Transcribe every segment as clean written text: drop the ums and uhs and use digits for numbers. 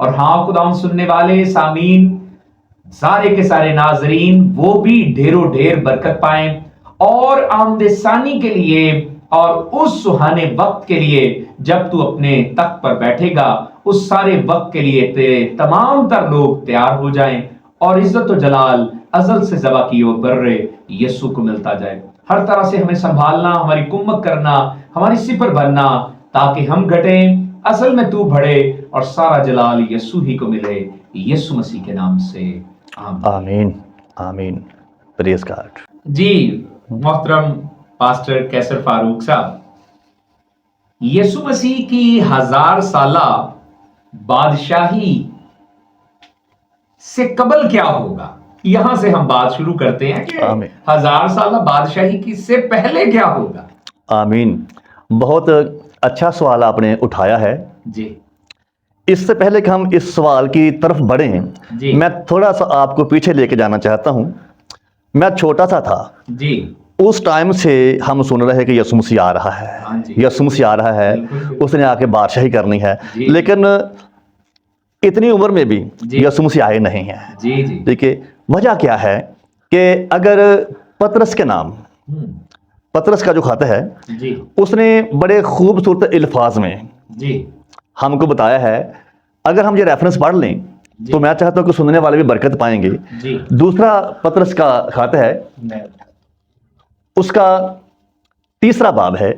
اور ہاں خدا سننے والے سامعین سارے کے سارے ناظرین وہ بھی ڈھیروں ڈھیر برکت پائیں اور آمد ثانی کے لیے اور اس سہانے وقت کے لیے جب تو اپنے تخت پر بیٹھے گا اس سارے وقت کے لیے تیرے تمام تر لوگ تیار ہو جائیں اور عزت و جلال ازل سے ذبح کی اور برے یسوع کو ملتا جائے. ہر طرح سے ہمیں سنبھالنا، ہماری کمک کرنا، ہماری سپر بننا تاکہ ہم گھٹیں اصل میں تو بڑھے اور سارا جلال یسوع ہی کو ملے. یسوع مسیح کے نام سے آمین آمین. پریز گاڈ. جی محترم پاسٹر کیسر فاروق صاحب، یسوع مسیح کی 1000 سالہ بادشاہی سے قبل کیا ہوگا؟ یہاں سے ہم بات شروع کرتے ہیں کہ 1000 سالہ بادشاہی کی سے پہلے کیا ہوگا؟ آمین. بہت اچھا سوال آپ نے اٹھایا ہے. جی اس سے پہلے کہ ہم اس سوال کی طرف بڑھیں جی میں تھوڑا سا آپ کو پیچھے لے کے جانا چاہتا ہوں. میں چھوٹا سا تھا جی اس ٹائم سے ہم سن رہے ہیں کہ یسوع مسیح آ رہا ہے، یسوع مسیح آ رہا ہے، اس نے آ کے بادشاہی کرنی ہے. لیکن اتنی عمر میں بھی یسوع مسیح آئے نہیں ہیں. جی جی دیکھیے وجہ کیا ہے کہ اگر پطرس کے نام، پطرس کا جو خط ہے جی اس نے بڑے خوبصورت الفاظ میں جی ہم کو بتایا ہے. اگر ہم یہ ریفرنس پڑھ لیں تو میں چاہتا ہوں کہ سننے والے بھی برکت پائیں گے. جی دوسرا پطرس کا خط ہے، اس کا 3 باب ہے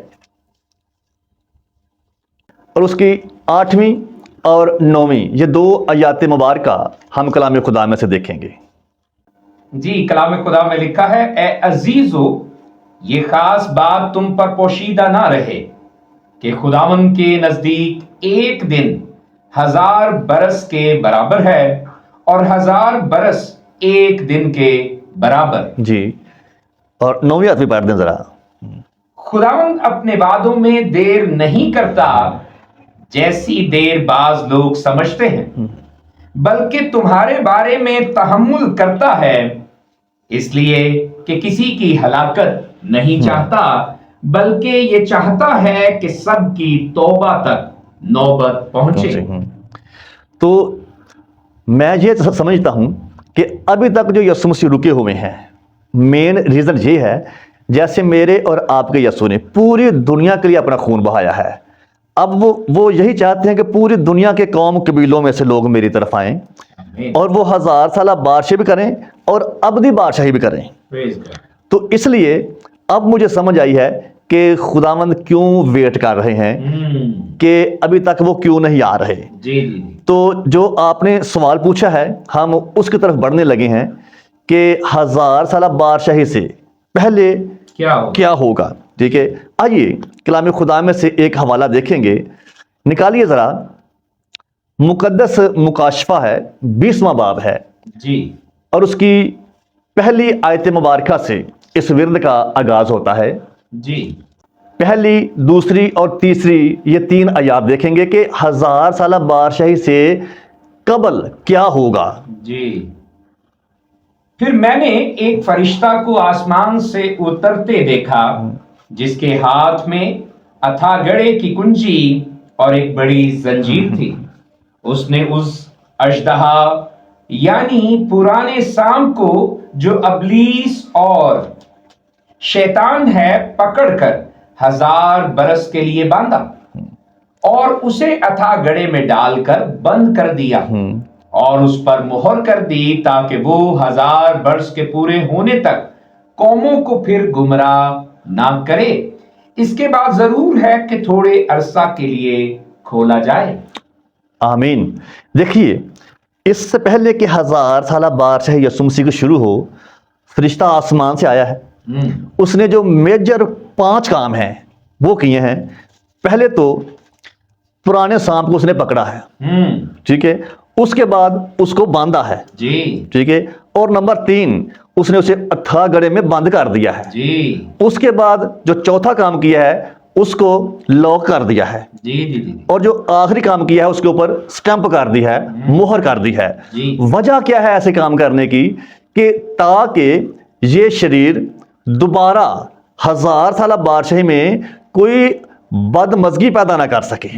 اور اس کی 8ویں اور 9ویں یہ 2 آیات مبارکہ ہم کلام خدا میں سے دیکھیں گے. جی کلام خدا میں لکھا ہے، اے عزیزو یہ خاص بات تم پر پوشیدہ نہ رہے کہ خداوند کے نزدیک ایک دن 1000 برس کے برابر ہے اور 1000 برس ایک دن کے برابر. جی اور 9ویں آیت بھی پڑھ دیں ذرا. خداوند اپنے وعدوں میں دیر نہیں کرتا جیسی دیر بعض لوگ سمجھتے ہیں، بلکہ تمہارے بارے میں تحمل کرتا ہے، اس لیے کہ کسی کی ہلاکت نہیں چاہتا بلکہ یہ چاہتا ہے کہ سب کی توبہ تک نوبت پہنچے. تو میں یہ سمجھتا ہوں کہ ابھی تک جو یسوع مسیح رکے ہوئے ہیں مین ریزن یہ ہے جیسے میرے اور آپ کے یسوع نے پوری دنیا کے لیے اپنا خون بہایا ہے. اب وہ یہی چاہتے ہیں کہ پوری دنیا کے قوم قبیلوں میں سے لوگ میری طرف آئیں اور وہ 1000 سالہ بادشاہی بھی کریں اور ابدی بادشاہی بھی کریں. تو اس لیے اب مجھے سمجھ آئی ہے کہ خداوند کیوں ویٹ کر رہے ہیں کہ ابھی تک وہ کیوں نہیں آ رہے. تو جو آپ نے سوال پوچھا ہے ہم اس کی طرف بڑھنے لگے ہیں کہ 1000 سالہ بادشاہی سے پہلے کیا ہوگا. ٹھیک ہے، آئیے کلام خدا میں سے ایک حوالہ دیکھیں گے. نکالیے ذرا، مقدس مکاشفہ ہے، 20واں باب ہے جی اور اس کی پہلی آیت مبارکہ سے اس ورد کا آغاز ہوتا ہے. جی پہلی، دوسری اور تیسری یہ 3 آیات دیکھیں گے کہ 1000 سالہ بادشاہی سے قبل کیا ہوگا. جی پھر میں نے ایک فرشتہ کو آسمان سے اترتے دیکھا جس کے ہاتھ میں اتھا گڑے کی کنجی اور ایک بڑی زنجیر تھی. اس نے اس اژدہا یعنی پرانے سام کو جو ابلیس اور شیطان ہے پکڑ کر 1000 برس کے لیے باندھا اور اسے اتھا گڑے میں ڈال کر بند کر دیا اور اس پر مہر کر دی تاکہ وہ 1000 برس کے پورے ہونے تک قوموں کو پھر گمراہ نہ کرے. اس کے بعد ضرور ہے کہ تھوڑے عرصہ کے لیے کھولا جائے. آمین. دیکھیے اس سے پہلے کہ 1000 سالہ بادشاہی یسوع مسیح کی شروع ہو، فرشتہ آسمان سے آیا ہے. اس نے جو میجر 5 کام ہیں وہ کیے ہیں. پہلے تو پرانے سانپ کو اس نے پکڑا ہے، ٹھیک ہے، اس کے بعد اس کو باندھا ہے، جی ٹھیک ہے، اور نمبر 3 اس نے اسے اتھا گڑے میں بند کر دیا ہے. جی اس کے بعد جو چوتھا کام کیا ہے اس کو لاک کر دیا ہے. جی جی جی اور جو آخری کام کیا ہے اس کے اوپر سٹمپ کر دی ہے، مہر کر دی ہے. جی وجہ کیا ہے ایسے کام کرنے کی؟ کہ تاکہ یہ شریر دوبارہ 1000 سالہ بادشاہی میں کوئی بدمزگی پیدا نہ کر سکے،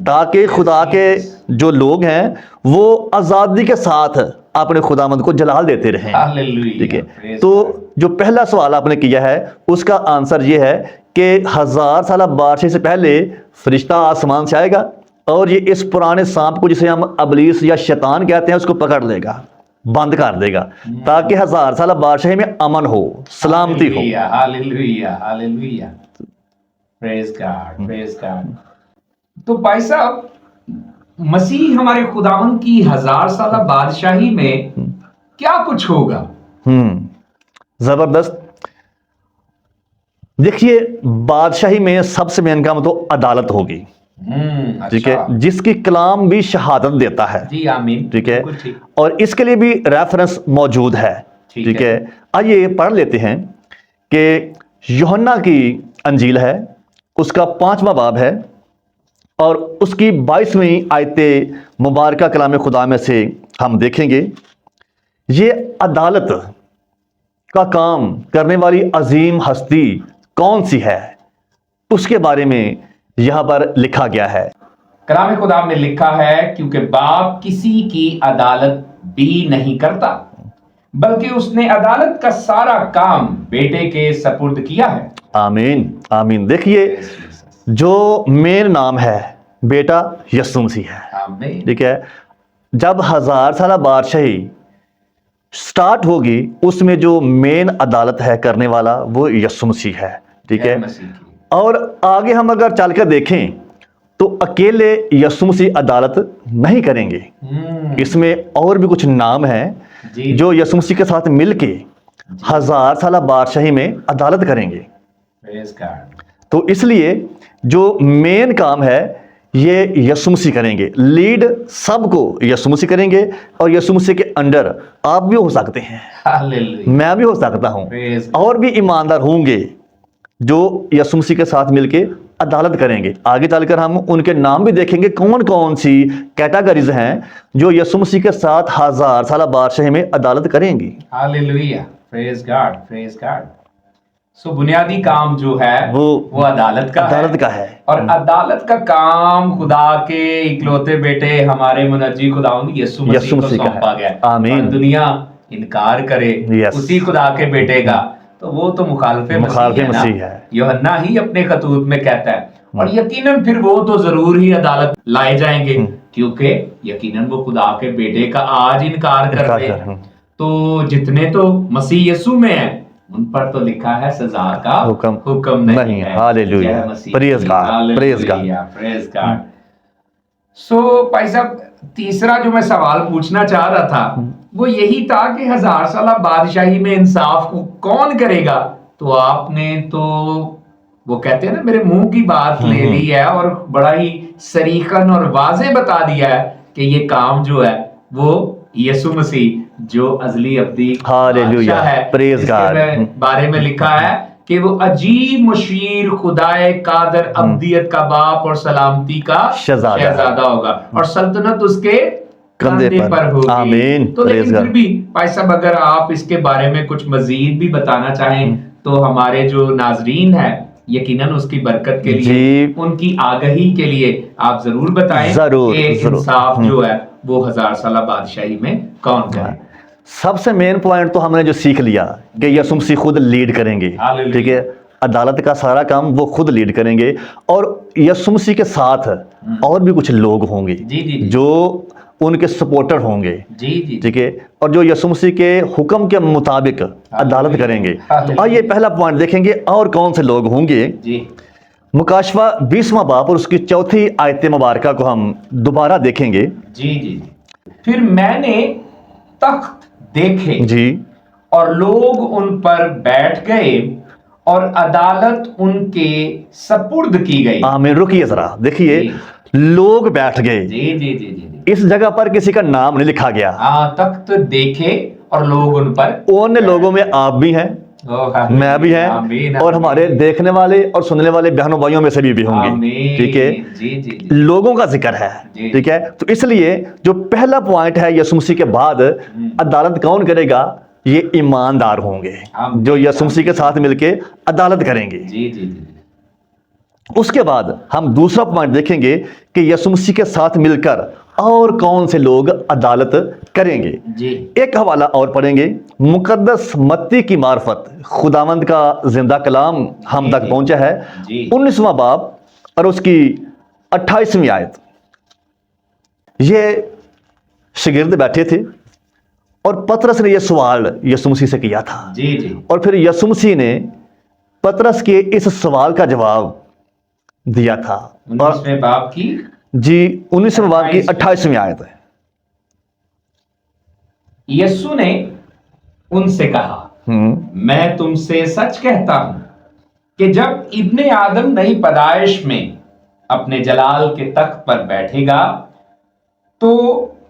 تاکہ خدا کے جو لوگ ہیں وہ آزادی کے ساتھ اپنے خداوند کو جلال دیتے رہیں۔ ٹھیک ہے، تو جو پہلا سوال آپ نے کیا ہے اس کا آنسر یہ ہے کہ 1000 سالہ بادشاہی سے پہلے فرشتہ آسمان سے آئے گا اور یہ اس پرانے سانپ کو جسے ہم ابلیس یا شیطان کہتے ہیں اس کو پکڑ لے گا، بند کر دے گا، تاکہ 1000 سالہ بادشاہی میں امن ہو، سلامتی ہو۔ ہاللویہ ہاللویہ، پریز گاڈ پریز گاڈ۔ تو بھائی صاحب، مسیح ہمارے خداوند کی 1000 سالہ بادشاہی میں کیا کچھ ہوگا؟ زبردست۔ دیکھیے، بادشاہی میں سب سے مین کام تو عدالت ہوگی، ٹھیک ہے، جس کی کلام بھی شہادت دیتا ہے۔ جی آمین، ٹھیک ہے، اور اس کے لیے بھی ریفرنس موجود ہے۔ ٹھیک ہے، آئیے پڑھ لیتے ہیں کہ یوحنا کی انجیل ہے، اس کا 5واں باب ہے اور اس کی 22ویں آیت مبارکہ کلام خدا میں سے ہم دیکھیں گے۔ یہ عدالت کا کام کرنے والی عظیم ہستی کون سی ہے، اس کے بارے میں یہاں پر لکھا گیا ہے۔ کلام خدا میں لکھا ہے، کیونکہ باپ کسی کی عدالت بھی نہیں کرتا، بلکہ اس نے عدالت کا سارا کام بیٹے کے سپرد کیا ہے۔ آمین آمین۔ دیکھیے، جو مین نام ہے بیٹا یسوع مسیح ہے۔ آمین۔ ٹھیک ہے، جب 1000 سالہ بادشاہی سٹارٹ ہوگی اس میں جو مین عدالت ہے کرنے والا وہ یسوع مسیح ہے۔ ٹھیک ہے، اور آگے ہم اگر چل کر دیکھیں تو اکیلے یسوع مسیح عدالت نہیں کریں گے، اس میں اور بھی کچھ نام ہیں جو یسوع مسیح کے ساتھ مل کے 1000 سالہ بادشاہی میں عدالت کریں گے۔ تو اس لیے جو مین کام ہے یہ یسوع مسیح کریں گے، لیڈ سب کو یسوع مسیح کریں گے، اور یسوع مسیح کے انڈر آپ بھی ہو سکتے ہیں، میں بھی ہو سکتا ہوں، اور بھی ایماندار ہوں گے جو یسوع مسیح کے ساتھ مل کے عدالت کریں گے۔ آگے چل کر ہم ان کے نام بھی دیکھیں گے، کون کون سی کیٹیگریز ہیں جو یسوع مسیح کے ساتھ 1000 سالہ بادشاہی میں عدالت کریں گی۔ ہاللویہ، پریز گاڈ پریز گاڈ۔ سو بنیادی کام جو ہے وہ عدالت کا ہے، اور عدالت کا کام خدا کے اکلوتے بیٹے ہمارے منجی خداوند یسوع مسیح کو سونپا گیا ہے۔ آمین۔ دنیا انکار کرے اسی خدا کے بیٹے کا تو وہ تو مخالف مسیح ہے، یوحنا ہی اپنے خطوط میں کہتا ہے، اور یقیناً پھر وہ تو ضرور ہی عدالت لائے جائیں گے، کیونکہ یقیناً وہ خدا کے بیٹے کا آج انکار کرتے ہیں۔ تو جتنے تو مسیح یسوع میں ہیں ان پر تو لکھا ہے سزا کا حکم نہیں ہے۔ ہاللویہ، پریز گاڈ پریز گاڈ پریز گاڈ۔ سو بھائی صاحب، تیسرا جو میں سوال پوچھنا چاہ رہا تھا وہ یہی تھا کہ 1000 سالہ بادشاہی میں انصاف کو کون کرے گا؟ تو آپ نے تو وہ کہتے ہیں نا میرے منہ کی بات لے لی ہے اور بڑا ہی صریحاً اور واضح بتا دیا ہے کہ یہ کام جو ہے وہ یسوع مسیح جو ازلی ابدی بادشاہ ہے، اس کے بارے میں لکھا ہے کہ وہ عجیب مشیر خدائے قادر ابدیت کا باپ اور سلامتی کا شہزادہ ہوگا، اور سلطنت اس کے کندھے پر ہوگی۔ آمین۔ تو لیکن پھر بھی بھائی صاحب، اگر آپ اس کے بارے میں کچھ مزید بھی بتانا چاہیں تو ہمارے جو ناظرین ہیں یقیناً اس کی برکت کے لیے، ان کی آگہی کے لیے آپ ضرور بتائیں کہ انصاف جو ہے وہ 1000 سالہ بادشاہی میں کون کرے۔ سب سے مین پوائنٹ تو ہم نے جو سیکھ لیا کہ یسوع مسیح خود لیڈ کریں گے، ٹھیک ہے، عدالت کا سارا کام وہ خود لیڈ کریں گے، اور یسوع مسیح کے ساتھ اور بھی کچھ لوگ ہوں گے جو ان کے سپورٹر ہوں گے، ٹھیک ہے، اور جو یسوع مسیح کے حکم کے مطابق عدالت کریں گے۔ آئیے پہلا پوائنٹ دیکھیں گے اور کون سے لوگ ہوں گے۔ مکاشفہ 20واں باب اور اس کی 4تھی آیت مبارکہ کو ہم دوبارہ دیکھیں گے۔ پھر میں نے تخت دیکھے اور لوگ ان پر بیٹھ گئے اور عدالت ان کے سپرد کی گئی۔ آمین۔ رکیے ذرا، دیکھیے، لوگ بیٹھ گئے، اس جگہ پر کسی کا نام نہیں لکھا گیا۔ تخت دیکھے اور لوگ ان پر، ان لوگوں میں آپ بھی ہیں، میں بھی ہیں، اور ہمارے دیکھنے والے اور سننے والے بہنوں بھائیوں میں سے بھی ہوں گے، ٹھیک ہے، لوگوں کا ذکر ہے، ٹھیک ہے۔ تو اس لیے جو پہلا پوائنٹ ہے یسوع مسیح کے بعد عدالت کون کرے گا، یہ ایماندار ہوں گے جو یسوع مسیح کے ساتھ مل کے عدالت کریں گے۔ اس کے بعد ہم دوسرا پوائنٹ دیکھیں گے کہ یسوع مسیح کے ساتھ مل کر اور کون سے لوگ عدالت کریں گے. ایک حوالہ اور پڑھیں گے. مقدس متی کی معرفت خداوند کا زندہ کلام ہم تک پہنچا ہے. 19واں باب اور اس کی 28ویں آیت. یہ شاگرد بیٹھے تھے اور پطرس نے یہ سوال یسوع مسیح سے کیا تھا. اور پھر یسوع مسیح نے پطرس کے اس سوال کا جواب دیا تھا. 19ویں باب کی 28ویں آیت ہے. یسوع نے ان سے کہا میں تم سے سچ کہتا ہوں کہ جب ابن آدم نئی پیدائش میں اپنے جلال کے تخت پر بیٹھے گا تو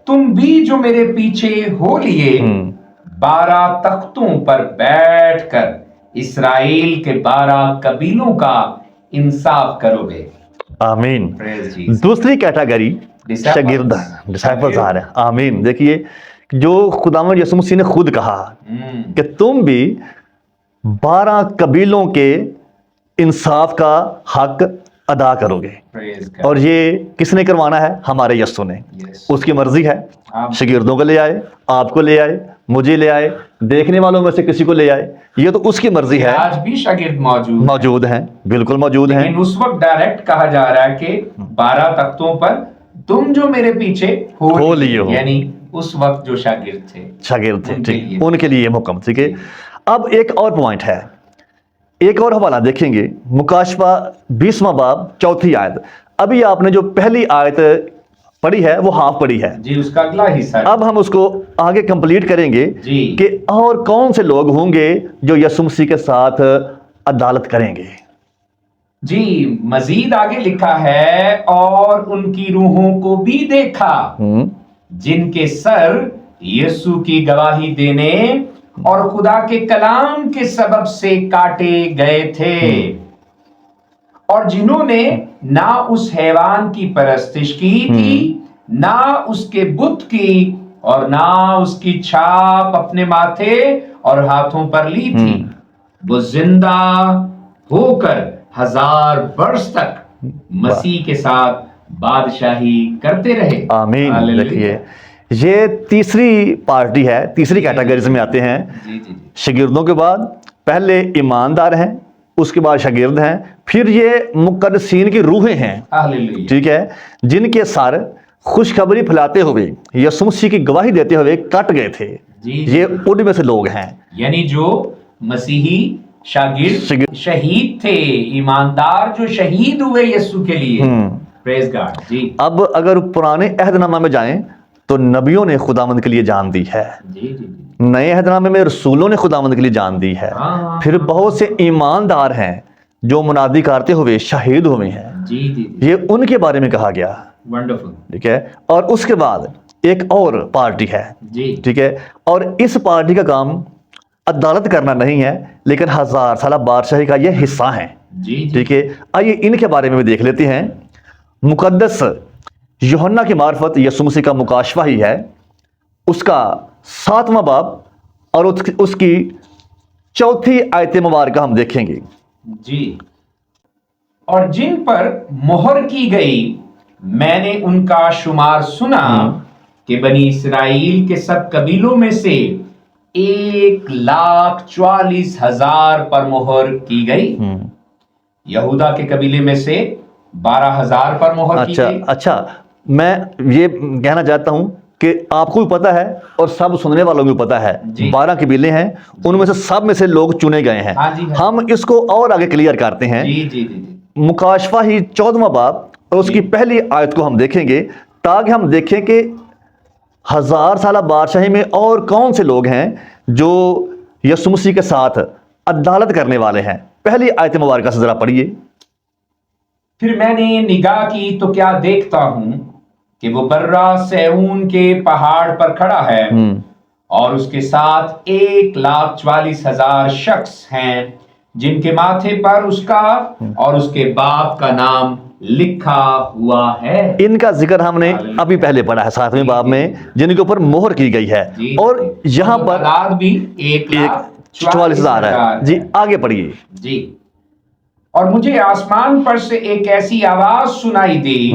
تم بھی جو میرے پیچھے ہو لیے 12 تختوں پر بیٹھ کر اسرائیل کے 12 قبیلوں کا انصاف کرو گے. آمین. دوسری کیٹیگری شاگرد ڈسائپلز آ رہے ہیں. آمین. دیکھیے جو خداوند یسوع مسیح نے خود کہا کہ تم بھی 12 قبیلوں کے انصاف کا حق ادا کرو گے. اور یہ کس نے کروانا ہے؟ ہمارے یسوع نے. اس کی مرضی ہے. شاگردوں کو لے آئے, آپ کو لے آئے, مجھے لے آئے, دیکھنے والوں میں سے کسی کو لے آئے. یہ تو اس کی مرضی ہے. آج بھی شاگرد موجود ہیں, بالکل موجود ہیں. اس وقت ڈائریکٹ کہا جا رہا ہے کہ 12 تختوں پر تم جو میرے پیچھے ہو لیے ہو, یعنی اس وقت جو شاگرد تھے ٹھیک, ان کے لیے حکم. ٹھیک ہے. اب ایک اور پوائنٹ ہے, ایک اور حوالہ دیکھیں گے. مکاشفہ 20واں باب 4 آیت. ابھی آپ نے جو پہلی آیت پڑھی ہے وہ ہاف پڑھی ہے. اس کا اگلا حصہ. اب ہم اس کو آگے کمپلیٹ کریں گے کہ اور کون سے لوگ ہوں گے جو یسوع مسیح کے ساتھ عدالت کریں گے. مزید آگے لکھا ہے اور ان کی روحوں کو بھی دیکھا جن کے سر یسوع کی گواہی دینے اور خدا کے کلام کے سبب سے کاٹے گئے تھے, اور جنہوں نے نہ اس حیوان کی پرستش کی تھی نہ اس کے بت کی اور نہ اس کی چھاپ اپنے ماتھے اور ہاتھوں پر لی تھی. وہ زندہ ہو کر 1000 برس تک مسیح کے ساتھ بادشاہی کرتے رہے. آمین. دیکھیے یہ تیسری پارٹی ہے, تیسری کیٹیگریز میں آتے ہیں. شاگردوں کے بعد پہلے ایماندار ہیں, اس کے بعد شاگرد ہیں, پھر یہ مقدسین کی روحیں ہیں. ٹھیک ہے, جن کے سر خوشخبری پھیلاتے ہوئے یسوع مسیح کی گواہی دیتے ہوئے کٹ گئے تھے. یہ ان میں سے لوگ ہیں, یعنی جو مسیحی شاگرد شہید تھے, ایماندار جو شہید ہوئے یسوع کے لیے. پریز گاڈ. اب اگر پرانے عہد نامہ میں جائیں تو نبیوں نے خداوند کے لیے جان دی ہے. نئے عہد نامے میں رسولوں نے خداوند کے لیے جان دی ہے. پھر بہت سے ایماندار ہیں جو منادی کرتے ہوئے شہید ہوئے ہیں. یہ ان کے بارے میں کہا گیا. ٹھیک ہے. اور اس کے بعد ایک اور پارٹی ہے. ٹھیک ہے. اور اس پارٹی کا کام عدالت کرنا نہیں ہے لیکن 1000 سالہ بادشاہی کا یہ حصہ ہے. ٹھیک ہے. آئیے ان کے بارے میں بھی دیکھ لیتے ہیں. مقدس یوحنا کی معرفت یسوع مسیح کا مکاشفہ ہی ہے, اس کا 7واں باب اور اس کی 4 آیت مبارکہ ہم دیکھیں گے. اور جن پر مہر کی گئی میں نے ان کا شمار سنا کہ بنی اسرائیل کے سب قبیلوں میں سے 1,44,000 پر مہر کی گئی. یہودا کے قبیلے میں سے 12,000 پر مہر کی گئی. اچھا, میں یہ کہنا چاہتا ہوں کہ آپ کو بھی پتا ہے اور سب سننے والوں کو بھی پتا ہے 12 قبیلے ہیں, ان میں سے سب میں سے لوگ چنے گئے ہیں. ہم اس کو اور آگے کلیئر کرتے ہیں. مکاشفہ ہی 14واں باب اور اس کی پہلی آیت کو ہم دیکھیں گے تاکہ ہم دیکھیں کہ 1000 سالہ بادشاہی میں اور کون سے لوگ ہیں جو یسوع مسیح کے ساتھ عدالت کرنے والے ہیں. پہلی آیت مبارکہ سے ذرا پڑھیے. پھر میں نے نگاہ کی تو کیا دیکھتا ہوں کہ وہ برہ سیون کے پہاڑ پر کھڑا ہے اور اس کے ساتھ 1,44,000 شخص ہیں جن کے ماتھے پر اس کا اور اس کے باپ کا نام لکھا ہوا ہے. ان کا ذکر ہم نے ابھی پہلے پڑھا ہے 7ویں باب میں, جن کے اوپر مہر کی گئی ہے. اور یہاں پر بھی 1,44,000 ہے. آگے پڑھیے. اور مجھے آسمان پر سے ایک ایسی آواز سنائی دی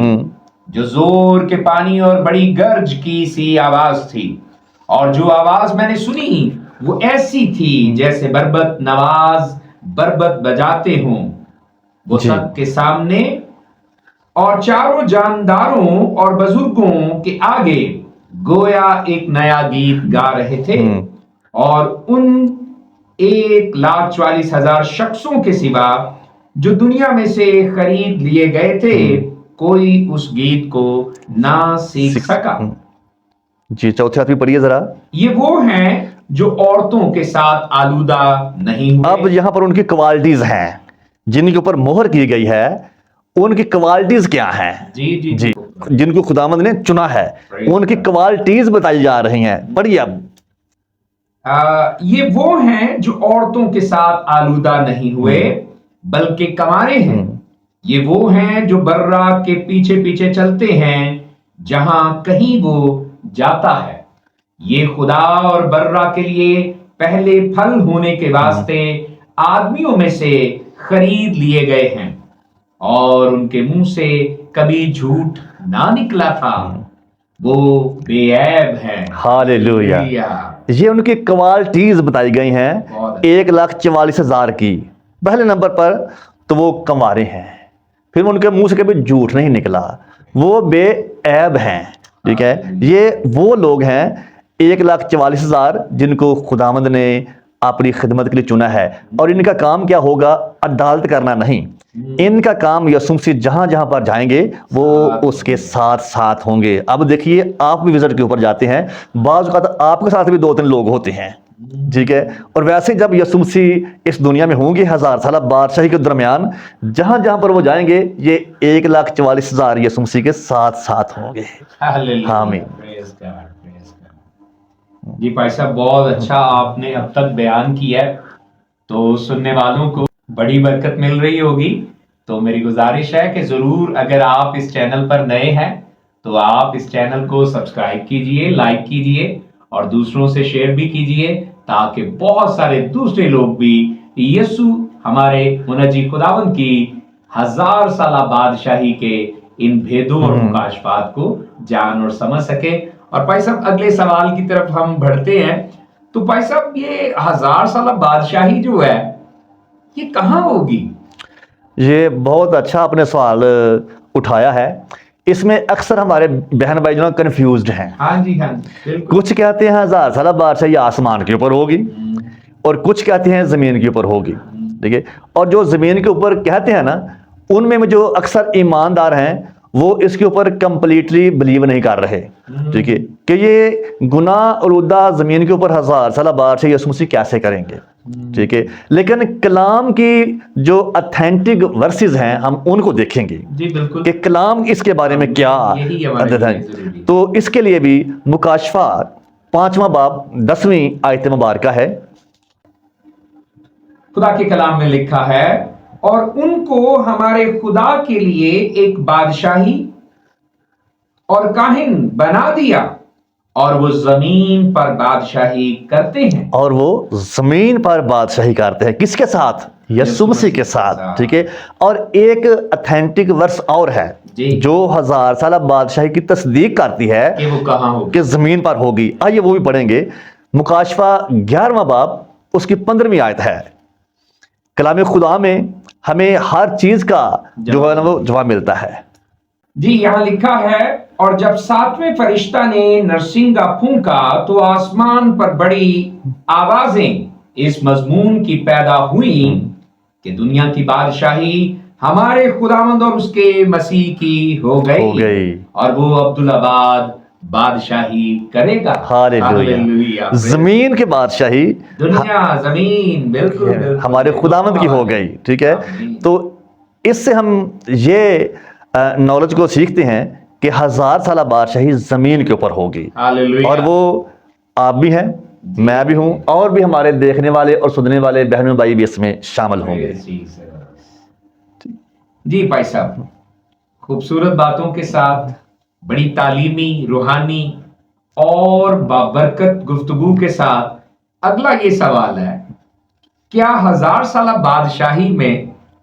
جو زور کے پانی اور بڑی گرج کی سی آواز تھی، اور جو آواز میں نے سنی وہ ایسی تھی جیسے بربط نواز بربط بجاتے ہوں، وہ سب کے سامنے اور چاروں جانداروں اور بزرگوں کے آگے گویا ایک نیا گیت گا رہے تھے، اور ان 1,44,000 شخصوں کے سوا جو دنیا میں سے خرید لیے گئے تھے کوئی اس گیت کو نہ سیکھ سکا۔ جی چوتھے آدمی پڑھیے ذرا۔ یہ وہ ہیں جو عورتوں کے ساتھ آلودہ نہیں ہوئے۔ اب یہاں پر ان کی کوالٹیز ہیں جن کے اوپر مہر کی گئی ہے، ان کی کوالٹیز کیا ہیں؟ جی جن کو خداوند نے چنا ہے ان کی کوالٹیز بتائی جا رہی ہیں، پڑھیے اب۔ یہ وہ ہیں جو عورتوں کے ساتھ آلودہ نہیں ہوئے بلکہ کنوارے ہیں، یہ وہ ہیں جو برا کے پیچھے پیچھے چلتے ہیں جہاں کہیں وہ جاتا ہے، یہ خدا اور برا کے لیے پہلے پھل ہونے کے واسطے آدمیوں میں سے خرید لیے گئے ہیں، اور ان کے منہ سے کبھی جھوٹ نہ نکلا تھا، وہ بے عیب ہیں۔ ہاللیلویہ۔ یہ ان کی کوالٹیز بتائی گئی ہیں 1,44,000 کی۔ پہلے نمبر پر تو وہ کنوارے ہیں، پھر ان کے منہ سے کبھی جھوٹ نہیں نکلا، وہ بے عیب ہیں، ٹھیک ہے۔ یہ وہ لوگ ہیں 1,44,000 جن کو خداوند نے اپنی خدمت کے لیے چنا ہے، اور ان کا کام کیا ہوگا؟ عدالت کرنا نہیں، ان کا کام یسوع مسیح جہاں جہاں پر جائیں گے وہ اس کے ساتھ ساتھ ہوں گے۔ اب دیکھیے آپ بھی وزٹ کے اوپر جاتے ہیں، بعض اوقات آپ کے ساتھ بھی 2-3 لوگ ہوتے ہیں، ٹھیک ہے، اور ویسے جب یسوع مسیح اس دنیا میں ہوں گے 1000 سالہ بادشاہی کے درمیان، جہاں جہاں پر وہ جائیں گے یہ 1,44,000 یسوع مسیح کے ساتھ ساتھ ہوں گے۔ آمین۔ جی بھائی صاحب بہت اچھا آپ نے اب تک بیان کیا ہے، تو سننے والوں کو بڑی برکت مل رہی ہوگی۔ تو میری گزارش ہے کہ ضرور اگر آپ اس چینل پر نئے ہیں تو آپ اس چینل کو سبسکرائب کیجئے، لائک کیجئے اور دوسروں سے شیئر بھی کیجئے، تاکہ بہت سارے دوسرے لوگ بھی یسوع ہمارے منجی خداوند کی 1000 سالہ بادشاہی کے ان بھیدوں اور مکاشفات کو جان اور سمجھ سکے۔ اور بھائی صاحب اگلے سوال کی طرف ہم بڑھتے ہیں۔ تو بھائی صاحب یہ 1000 سالہ بادشاہی جو ہے یہ کہاں ہوگی؟ یہ بہت اچھا آپ نے سوال اٹھایا ہے، اس میں اکثر ہمارے بہن بھائی جو کنفیوزڈ ہیں۔ ہاں جی کچھ کہتے ہیں 1000 سالہ بادشاہی آسمان کے اوپر ہوگی، اور کچھ کہتے ہیں زمین کے اوپر ہوگی، ٹھیک ہے۔ اور جو زمین کے اوپر کہتے ہیں نا، ان میں جو اکثر ایماندار ہیں وہ اس کے اوپر کمپلیٹلی بلیو نہیں کر رہے، ٹھیک ہے، کہ یہ گناہ آلودہ زمین کے اوپر 1000 سالہ بادشاہی یسوع مسیح کیسے کریں گے، ٹھیک ہے۔ لیکن کلام کی جو اتھینٹک ورسز ہیں ہم ان کو دیکھیں گے کہ کلام اس کے بارے میں کیا ہے۔ تو اس کے لیے بھی مکاشفات 5واں باب 10ویں آیت مبارکہ ہے۔ خدا کے کلام میں لکھا ہے، اور ان کو ہمارے خدا کے لیے ایک بادشاہی اور کاہن بنا دیا، اور وہ زمین پر بادشاہی کرتے ہیں۔ اور وہ زمین پر بادشاہی کرتے ہیں کس کے ساتھ؟ یسوع مسیح کے ساتھ، ٹھیک ہے۔ اور ایک اتھینٹک ورس اور ہے جو 1000 سالہ بادشاہی کی تصدیق کرتی ہے کہ وہ کہاں ہوگی، کہ زمین پر ہوگی۔ آئیے وہ بھی پڑھیں گے۔ مکاشفہ 11واں باب اس کی 15ویں آیت ہے۔ کلام خدا میں ہمیں ہر چیز کا جو ہے نا وہ جواب ملتا ہے۔ جی یہاں لکھا ہے، اور جب 7ویں فرشتہ نے نرسنگا پھونکا تو آسمان پر بڑی آوازیں اس مضمون کی پیدا ہوئیں کہ دنیا کی بادشاہی ہمارے خداوند اور اس کے مسیح کی ہو گئی، اور وہ عبدالآباد بادشاہی کرے گا۔ ہاللیلویہ۔ زمین کی بادشاہی، دنیا زمین بالکل ہمارے خداوند کی ہو گئی، ٹھیک ہے۔ تو اس سے ہم یہ نالج کو سیکھتے ہیں کہ 1000 سالہ بادشاہی زمین کے اوپر ہوگی، اور وہ آپ بھی ہیں، میں بھی ہوں، اور بھی ہمارے دیکھنے والے اور سننے والے بہنوں بھائی بھی اس میں شامل ہوں گے۔ جی بھائی صاحب خوبصورت باتوں کے ساتھ بڑی تعلیمی، روحانی اور بابرکت گفتگو کے ساتھ اگلا یہ سوال ہے، کیا 1000 سالہ بادشاہی میں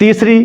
3,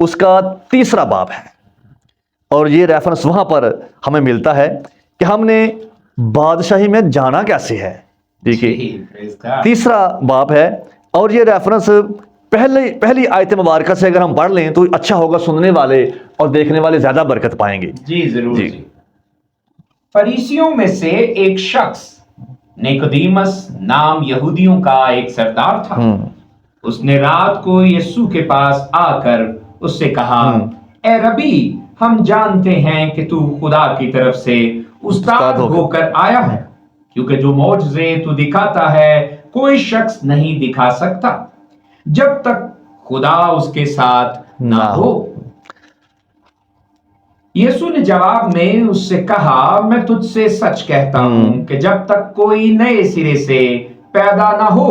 اس کا 3 باب ہے، اور یہ ریفرنس وہاں پر ہمیں ملتا ہے کہ ہم نے بادشاہی میں جانا کیسے ہے. ٹھیک ہے، 3 باب ہے، اور یہ ریفرنس پہلی آیت مبارکہ سے اگر ہم پڑھ لیں تو اچھا ہوگا، سننے والے اور دیکھنے والے زیادہ برکت پائیں گے. جی ضرور. جی فریسیوں میں سے ایک شخص نیکودیمس نام یہودیوں کا ایک سردار تھا. اس نے رات کو یسوع کے پاس آ کر اس سے کہا، اے ربی، ہم جانتے ہیں کہ تو خدا کی طرف سے استاد ہو کر آیا ہے، کیونکہ جو معجزے تو دکھاتا ہے کوئی شخص نہیں دکھا سکتا جب تک خدا اس کے ساتھ نہ ہو. یسوع نے جواب میں اس سے کہا، میں تجھ سے سچ کہتا ہوں کہ جب تک کوئی نئے سرے سے پیدا نہ ہو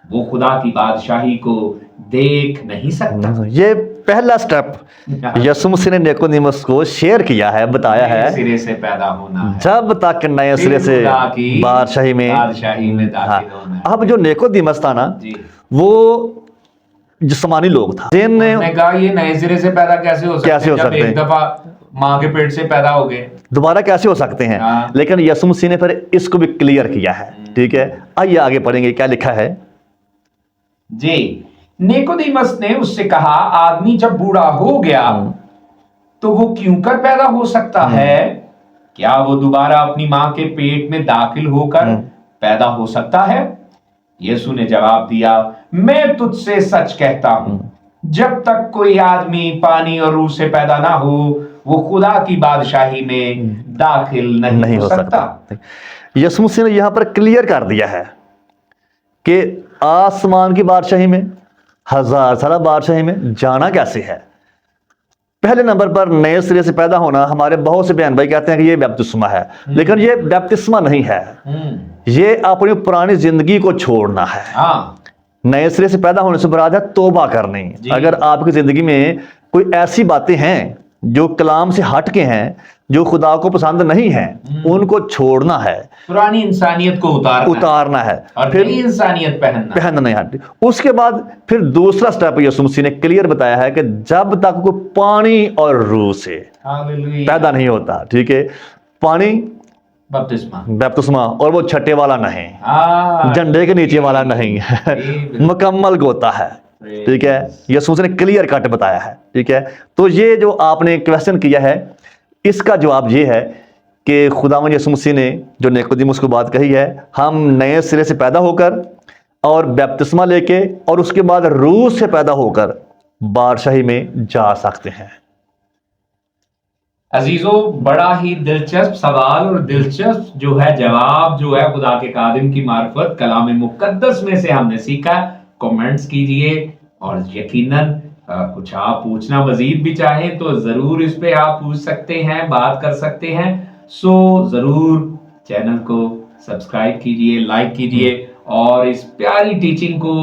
وہ خدا کی بادشاہی کو دیکھ نہیں سکتا. یہ پہلا سٹیپ یسوع مسیح نے نیکودیمس کو شیئر کیا ہے، بتایا ہے، نئے سرے سے پیدا ہونا ہے، جب تک نئے سرے سے بادشاہی میں داخل ہونا ہے. اب جو نیکودیمس تھا نا، وہ جسمانی لوگ تھا. نے کہا یہ نئے سرے سے پیدا کیسے ہو سکتے ہیں؟ ایک دفعہ ماں کے پیٹ سے پیدا ہو گئے، دوبارہ کیسے ہو سکتے ہیں؟ لیکن یسوع مسیح نے پھر اس کو بھی کلیئر کیا ہے. ٹھیک ہے، آئیے آگے پڑھیں گے کیا لکھا ہے. جی، نیکودیمس نے اس سے کہا، آدمی جب بوڑھا ہو گیا تو وہ کیوں کر پیدا ہو سکتا ہے؟ کیا وہ دوبارہ اپنی ماں کے پیٹ میں داخل ہو کر پیدا ہو سکتا ہے؟ یسوع نے جواب دیا، میں تجھ سے سچ کہتا ہوں، جب تک کوئی آدمی پانی اور روح سے پیدا نہ ہو وہ خدا کی بادشاہی میں داخل نہیں ہو سکتا. یسوع مسیح نے یہاں پر کلیئر کر دیا ہے کہ آسمان کی بادشاہی میں، 1000 سالہ بادشاہی میں جانا کیسے ہے. پہلے نمبر پر نئے سرے سے پیدا ہونا، ہمارے بہت سے بہن بھائی کہتے ہیں کہ یہ بپتسمہ ہے، لیکن یہ بپتسمہ نہیں ہے، یہ اپنی پرانی زندگی کو چھوڑنا ہے. نئے سرے سے پیدا ہونے سے مراد ہے توبہ کرنی. اگر آپ کی زندگی میں کوئی ایسی باتیں ہیں جو کلام سے ہٹ کے ہیں، جو خدا کو پسند نہیں ہیں، ان کو چھوڑنا ہے، پرانی انسانیت کو اتارنا ہے اور پھر انسانیت پہننا ہے. اس کے بعد پھر دوسرا سٹیپ یسوع مسیح نے کلیئر بتایا ہے کہ جب تک کوئی پانی اور روح سے پیدا نہیں ہوتا. ٹھیک ہے، پانی بپتسمہ، اور وہ چھٹے والا نہیں، جھنڈے کے نیچے والا نہیں، مکمل ہوتا ہے. ٹھیک ہے، یسوع مسیح نے کلیئر کٹ بتایا ہے. ٹھیک ہے، تو یہ جو آپ نے کویسچن کیا ہے اس کا جواب یہ ہے کہ خداوند یسوع مسیح نے جو نیکودیمس کو بات کہی ہے، ہم نئے سرے سے پیدا ہو کر اور بپتسمہ لے کے اور اس کے بعد روح سے پیدا ہو کر بادشاہی میں جا سکتے ہیں. عزیزو، بڑا ہی دلچسپ سوال اور دلچسپ جو ہے جواب جو ہے خدا کے خادم کی معرفت کلام مقدس میں سے ہم نے سیکھا. کمنٹس کیجئے، اور یقیناً کچھ آپ پوچھنا مزید بھی چاہیں تو ضرور اس پہ آپ پوچھ سکتے ہیں، بات کر سکتے ہیں. سو ضرور چینل کو سبسکرائب کیجئے، لائک کیجئے، اور اس پیاری ٹیچنگ کو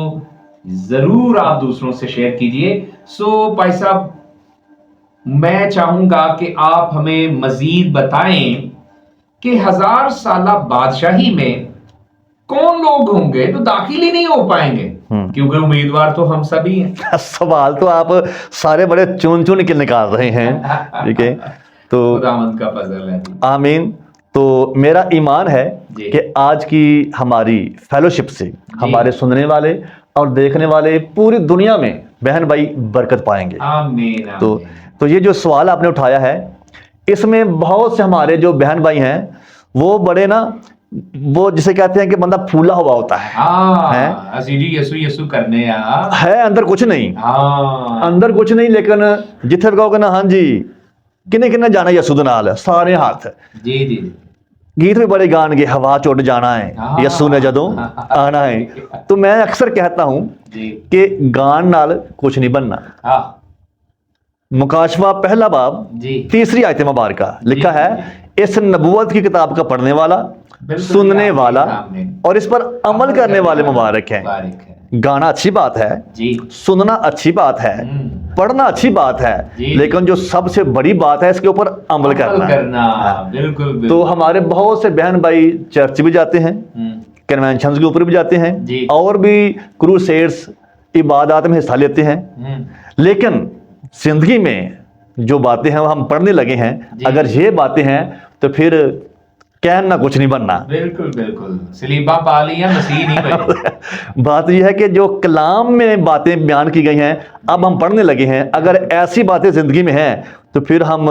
ضرور آپ دوسروں سے شیئر کیجئے. سو بھائی صاحب، میں چاہوں گا کہ آپ ہمیں مزید بتائیں کہ 1000 سالہ بادشاہی میں کون لوگ ہوں گے تو داخل ہی نہیں ہو پائیں گے، کیونکہ امیدوار تو ہم سبھی ہیں. سوال تو آپ سارے بڑے چون کے نکال رہے ہیں. ٹھیک ہے، تو خداوند کا فضل ہے. آمین. تو میرا ایمان ہے کہ آج کی ہماری فیلوشپ سے ہمارے سننے والے اور دیکھنے والے پوری دنیا میں بہن بھائی برکت پائیں گے. آمین. تو یہ جو سوال آپ نے اٹھایا ہے، اس میں بہت سے ہمارے جو بہن بھائی ہیں وہ بڑے نا، وہ جسے کہتے ہیں کہ بندہ پھولا ہوا ہوتا ہے، یسوع کرنے ہے اندر کچھ نہیں، اندر کچھ نہیں، لیکن جتھے بھی کہو گے نا ہاں جی کنے جانا یسوع دے نال سارے ہاتھ. جی گیت بھی بڑے گان گے، ہوا چوٹ جانا ہے یسوع نے جدوں آنا ہے. تو میں اکثر کہتا ہوں کہ گان نال کچھ نہیں بننا. مکاشفہ پہلا باب 3 آیت مبارکہ لکھا ہے، اس نبوت کی کتاب کا پڑھنے والا، سننے والا اور اس پر عمل کرنے والے مبارک ہیں. گانا اچھی بات ہے، سننا اچھی بات ہے، پڑھنا اچھی بات ہے، لیکن جو سب سے بڑی بات ہے اس کے اوپر عمل کرنا. بالکل. تو ہمارے بہت سے بہن بھائی چرچ بھی جاتے ہیں، کنونشنز کے اوپر بھی جاتے ہیں، اور بھی کروسیڈز عبادات میں حصہ لیتے ہیں، لیکن زندگی میں جو باتیں ہیں وہ ہم پڑھنے لگے ہیں، اگر یہ باتیں ہیں تو پھر کہنا کچھ نہیں بننا. بالکل بالکل، سلیبا پا لیا مسیح نہیں بنے. بات یہ ہے کہ جو کلام میں باتیں بیان کی گئی ہیں اب ہم پڑھنے لگے ہیں، اگر ایسی باتیں زندگی میں ہیں تو پھر ہم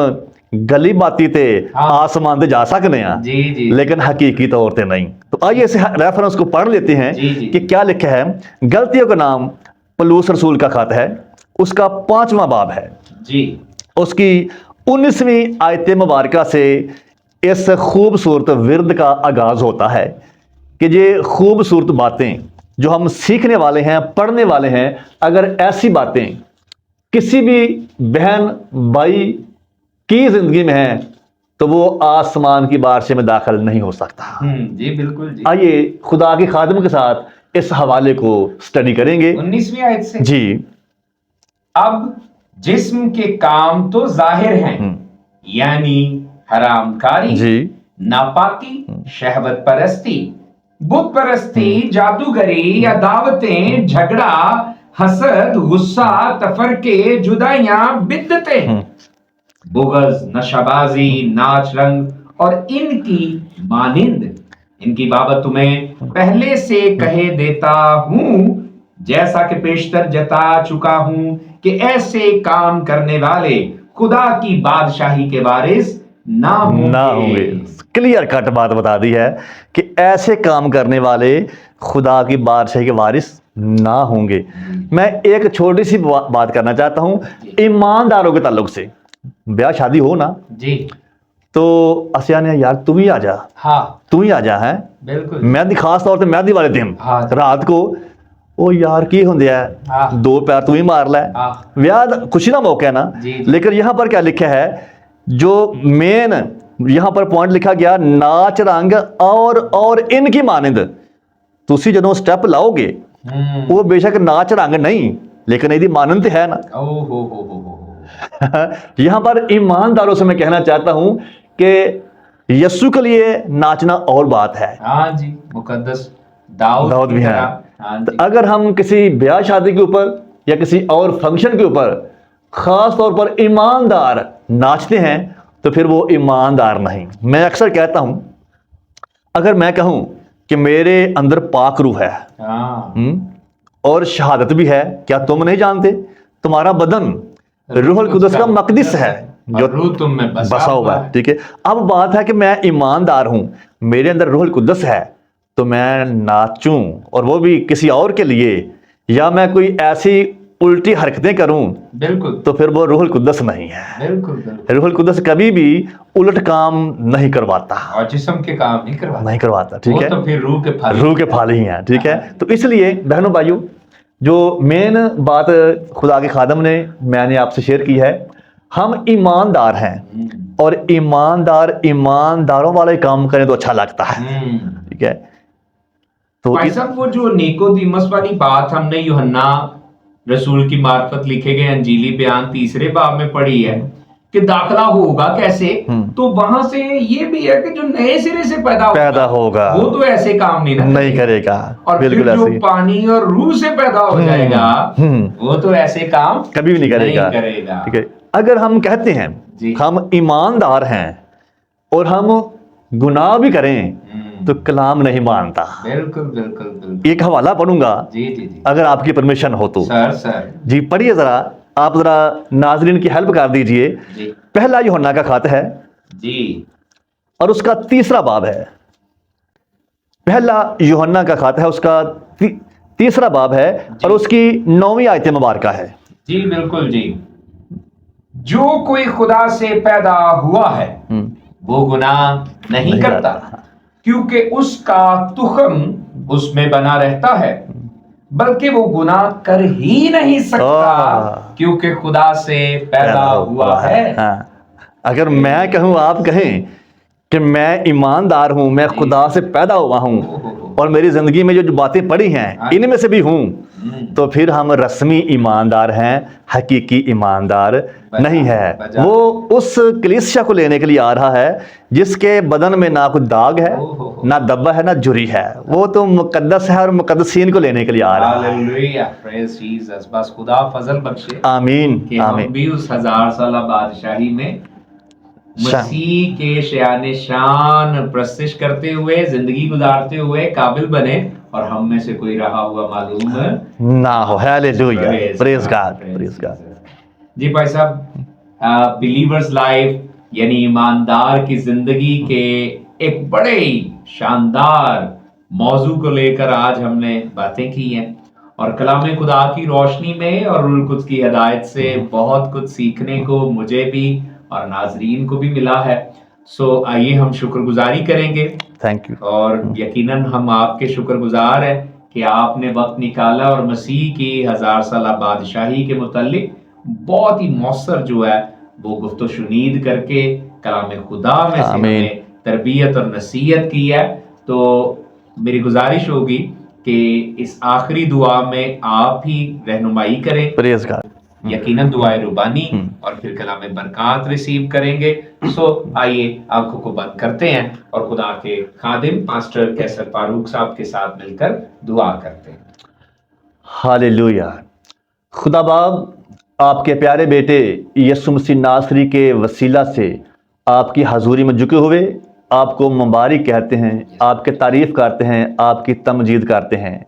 گلی باتی تے آسمان تے جا سکتے ہیں، جی لیکن حقیقی طور تے نہیں. تو آئیے اس ریفرنس کو پڑھ لیتے ہیں کہ کیا لکھا ہے. غلطیوں کا نام پولس رسول کا خط ہے، اس کا 5واں باب ہے جی، اس کی 19ویں آیت مبارکہ سے اس خوبصورت ورد کا آغاز ہوتا ہے کہ یہ خوبصورت باتیں جو ہم سیکھنے والے ہیں، پڑھنے والے ہیں، اگر ایسی باتیں کسی بھی بہن بھائی کی زندگی میں ہیں تو وہ آسمان کی بارشے میں داخل نہیں ہو سکتا. جی بالکل. جی آئیے خدا کے خادم کے ساتھ اس حوالے کو سٹڈی کریں گے 19ویں آیت سے. جی. اب جسم کے کام تو ظاہر ہیں، یعنی حرام کاری، جی، ناپاکی، شہوت پرستی، بت پرستی، جادوگری یا دعوتیں، جھگڑا، حسد، غصہ، تفرقے، جدائیاں، بدعتیں، بغض، نشہ بازی، ناچ رنگ اور ان کی مانند، ان کی بابت تمہیں پہلے سے کہے دیتا ہوں، جیسا کہ پیشتر جتا چکا ہوں کہ ایسے کام کرنے والے خدا کی بادشاہی کے وارث نہ ہوں گے. کلیئر کٹ بات بتا دی ہے کہ ایسے کام کرنے والے خدا کی بادشاہی کے وارث نہ ہوں گے. میں ایک چھوٹی سی بات کرنا چاہتا ہوں ایمانداروں کے تعلق سے. بیاہ شادی ہو نا جی تو آسیان ہے یار تم ہی آ جا، تم ہی آ جا ہے. بالکل. مہندی خاص طور سے مہندی والے دن رات کو وہ یار کی ہوندے ہے 2 پیر تو ہی مار لے. بیاہ خوشی کا موقع ہے نا. لیکن یہاں پر کیا لکھا ہے، جو مین یہاں پر پوائنٹ لکھا گیا ناچ رنگ اور ان کی مانند. تسی جدوں سٹیپ لاؤ گے وہ بے شک ناچ رنگ نہیں لیکن یہ مانند ہے نا. یہاں پر ایمانداروں سے میں کہنا چاہتا ہوں کہ یسوع کے لیے ناچنا اور بات ہے. ہاں جی، مقدس داؤد بھی ہے. اگر ہم کسی بیاہ شادی کے اوپر یا کسی اور فنکشن کے اوپر خاص طور پر ایماندار ناچتے ہیں تو پھر وہ ایماندار نہیں. میں اکثر کہتا ہوں اگر میں کہوں کہ میرے اندر پاک روح ہے اور شہادت بھی ہے، کیا تم نہیں جانتے تمہارا بدن روح القدس کا مقدس ہے جو روح تم میں بسا ہوا ہے. ٹھیک ہے، اب بات ہے کہ میں ایماندار ہوں، میرے اندر روح القدس ہے تو میں ناچوں اور وہ بھی کسی اور کے لیے، یا میں کوئی ایسی الٹی حرکتیں کروں بالکل تو پھر وہ روح القدس نہیں ہے. بالکل. روح القدس کبھی بھی الٹ کام نہیں کرواتا اور جسم کے کام نہیں کرواتا. ٹھیک ہے، تو پھر روح کے پھل ہی ہیں. ٹھیک ہے، تو اس لیے بہنوں بھائیوں جو مین بات خدا کے خادم نے میں نے آپ سے شیئر کی ہے، ہم ایماندار ہیں اور ایمانداروں والے کام کریں تو اچھا لگتا ہے. ٹھیک ہے، تو صاحب وہ جو نیکودیمس والی بات ہم نے یوحنا رسول کی معرفت لکھے گئے انجیلی بیان 3 باب میں پڑھی ہے کہ داخلہ ہوگا کیسے، تو وہاں سے یہ بھی ہے کہ جو نئے سرے سے پیدا ہوگا وہ تو ایسے کام نہیں کرے گا، اور پھر جو پانی اور روح سے پیدا ہو جائے گا وہ تو ایسے کام کبھی بھی نہیں کرے گا. ٹھیک ہے، اگر ہم کہتے ہیں ہم ایماندار ہیں اور ہم گناہ بھی کریں تو کلام نہیں مانتا. بالکل. ایک حوالہ پڑھوں گا جی اگر آپ کی پرمیشن ہو تو. سر جی پڑھیے ذرا، آپ ذرا ناظرین کی ہیلپ کر دیجئے. پہلا یوحنا کا خط ہے جی اور اس کا 3 باب ہے. پہلا یوحنا کا خط ہے، اس کا 3 باب ہے اور اس کی 9ویں آیت مبارکہ ہے. جی بالکل. جی جو کوئی خدا سے پیدا ہوا ہے وہ گناہ نہیں کرتا کیونکہ اس کا تخم اس میں بنا رہتا ہے، بلکہ وہ گناہ کر ہی نہیں سکتا کیونکہ خدا سے پیدا ہوا ہے. اگر میں کہوں، آپ کہیں کہ میں ایماندار ہوں، میں خدا سے پیدا ہوا ہوں اور میری زندگی میں جو باتیں پڑی ہیں ان میں سے بھی ہوں، تو پھر ہم رسمی ایماندار ہیں، حقیقی ایماندار نہیں ہے۔ وہ اس کلیسیا کو لینے کے لیے آ رہا ہے جس کے بدن میں نہ کوئی داغ ہے، نہ دبا ہے، نہ جری ہے۔ وہ تو مقدس ہے اور مقدسین کو لینے کے لیے آ رہا ہے۔ ہاللیلویہ، پریز جیسس۔ بس خدا فضل بخشے آمین کہ ہم آمین۔ بھی اس 1000 سالہ بادشاہی میں مسیح کے شایان شان پرستش کرتے ہوئے، زندگی گزارتے ہوئے قابل بنے، اور ہم میں سے کوئی رہا ہوا معلوم نہ ہو۔ ہاللیلویہ، پریز گاڈ، پریز گاڈ۔ جی بھائی صاحب، بلیورز لائف یعنی ایماندار کی زندگی کے ایک بڑے شاندار موضوع کو لے کر آج hم نے باتیں کی ہیں، اور کلام خدا کی روشنی میں اور روح القدس کی ہدایت سے بہت کچھ سیکھنے کو مجھے بھی اور ناظرین کو بھی ملا ہے۔ سو آئیے ہم شکر گزاری کریں گے، تھینک یو۔ اور یقیناً ہم آپ کے شکر گزار ہیں کہ آپ نے وقت نکالا اور مسیح کی 1000 سالہ بادشاہی کے متعلق بہت ہی مؤثر جو ہے وہ گفت و شنید کر کے کلام خدا میں سے ہمیں تربیت اور نصیحت کی ہے۔ تو میری گزارش ہوگی کہ اس آخری دعا میں آپ ہی رہنمائی کریں، پریز گاڈ۔ یقیناً دعائے ربانی اور پھر کلام برکات ریسیو کریں گے۔ سو آئیے آنکھوں کو بند کرتے ہیں اور خدا کے خادم پاسٹر کیسر فاروق صاحب کے ساتھ مل کر دعا کرتے ہیں۔ ہاللیلویہ۔ خدا باپ، آپ کے پیارے بیٹے یسوع مسیح ناصری کے وسیلہ سے آپ کی حضوری میں جھکے ہوئے آپ کو مبارک کہتے ہیں، آپ کے تعریف کرتے ہیں، آپ کی تمجید کرتے ہیں۔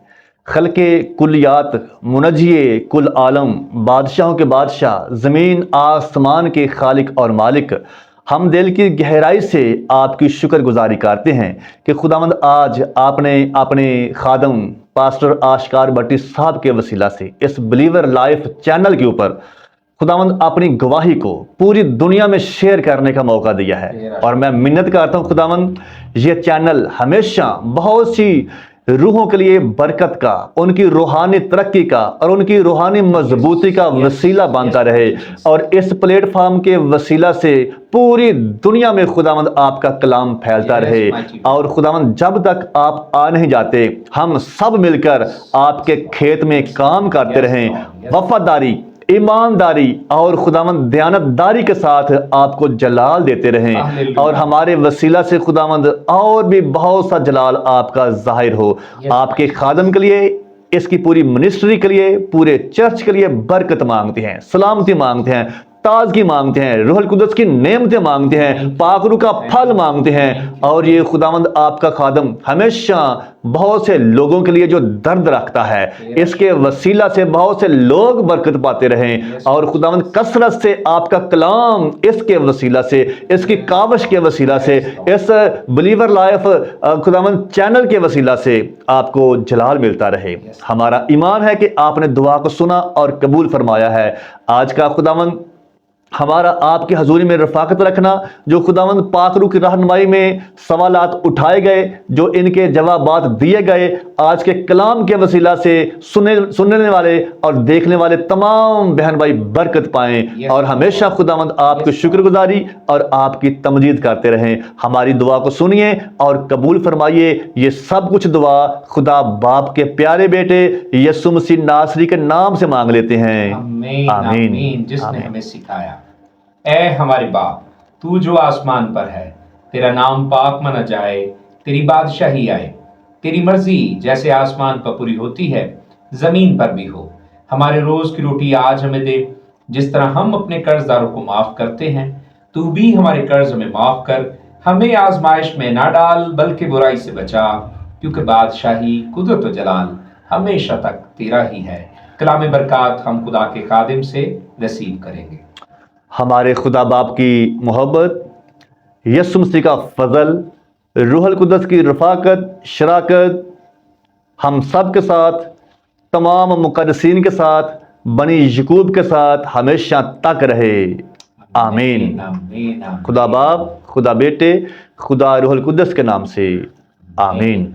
خلق کلیات، منجی کل عالم، بادشاہوں کے بادشاہ، زمین آسمان کے خالق اور مالک، ہم دل کی گہرائی سے آپ کی شکر گزاری کرتے ہیں کہ خداوند آج آپ نے اپنے خادم پاسٹر آشکار بٹی صاحب کے وسیلہ سے اس بلیور لائف چینل کے اوپر خداوند اپنی گواہی کو پوری دنیا میں شیئر کرنے کا موقع دیا ہے، اور میں منت کرتا ہوں خداوند یہ چینل ہمیشہ بہت سی روحوں کے لیے برکت کا، ان کی روحانی ترقی کا اور ان کی روحانی مضبوطی کا وسیلہ بنتا رہے، اور اس پلیٹ فارم کے وسیلہ سے پوری دنیا میں خداوند آپ کا کلام پھیلتا رہے۔ اور خداوند جب تک آپ آ نہیں جاتے ہم سب مل کر آپ کے کھیت میں کام کرتے رہیں، وفاداری، ایمانداری اور خداوند دیانتداری کے ساتھ آپ کو جلال دیتے رہیں، اور ہمارے وسیلہ سے خداوند اور بھی بہت سا جلال آپ کا ظاہر ہو۔ آپ کے خادم کے لیے، اس کی پوری منسٹری کے لیے، پورے چرچ کے لیے برکت مانگتے ہیں، سلامتی مانگتے ہیں، تازگی مانگتے ہیں، روح القدس کی نعمتیں مانگتے ہیں، پاک روح کا پھل مانگتے ہیں، اور یہ خداوند آپ کا خادم ہمیشہ بہت سے لوگوں کے لیے جو درد رکھتا ہے، اس کے وسیلہ سے بہت سے لوگ برکت پاتے رہیں، اور خداوند کثرت سے آپ کا کلام اس کے وسیلہ سے، اس کی کاوش کے وسیلہ سے، اس بلیور لائف خداوند چینل کے وسیلہ سے آپ کو جلال ملتا رہے۔ ہمارا ایمان ہے کہ آپ نے دعا کو سنا اور قبول فرمایا ہے۔ آج کا خداوند ہمارا آپ کی حضوری میں رفاقت رکھنا، جو خداوند پاک روح کی رہنمائی میں سوالات اٹھائے گئے، جو ان کے جوابات دیے گئے، آج کے کلام کے وسیلہ سے سننے والے اور دیکھنے والے تمام بہن بھائی برکت پائیں، اور ہمیشہ خداوند آپ کی شکر گزاری اور آپ کی تمجید کرتے رہیں۔ ہماری دعا کو سنیے اور قبول فرمائیے۔ یہ سب کچھ دعا خدا باپ کے پیارے بیٹے یسوع مسیح ناصری کے نام سے مانگ لیتے ہیں، آمین آمین۔ آمین۔ جس نے ہمیں سکھایا، اے ہمارے باپ تو جو آسمان پر ہے، تیرا نام پاک مانا جائے، تیری بادشاہی آئے، تیری مرضی جیسے آسمان پر پوری ہوتی ہے زمین پر بھی ہو۔ ہمارے روز کی روٹی آج ہمیں دے، جس طرح ہم اپنے قرض داروں کو معاف کرتے ہیں، تو بھی ہمارے قرض ہمیں معاف کر، ہمیں آزمائش میں نہ ڈال بلکہ برائی سے بچا، کیونکہ بادشاہی، قدرت و جلال ہمیشہ تک تیرا ہی ہے۔ کلام برکات ہم خدا کے خادم سے ریسیو کریں گے۔ ہمارے خدا باپ کی محبت، یسوع مسیح کا فضل، روح القدس کی رفاقت، شراکت ہم سب کے ساتھ، تمام مقدسین کے ساتھ، بنی یعقوب کے ساتھ ہمیشہ تک رہے، آمین۔ آمین۔ خدا باپ، خدا بیٹے، خدا روح القدس کے نام سے، آمین۔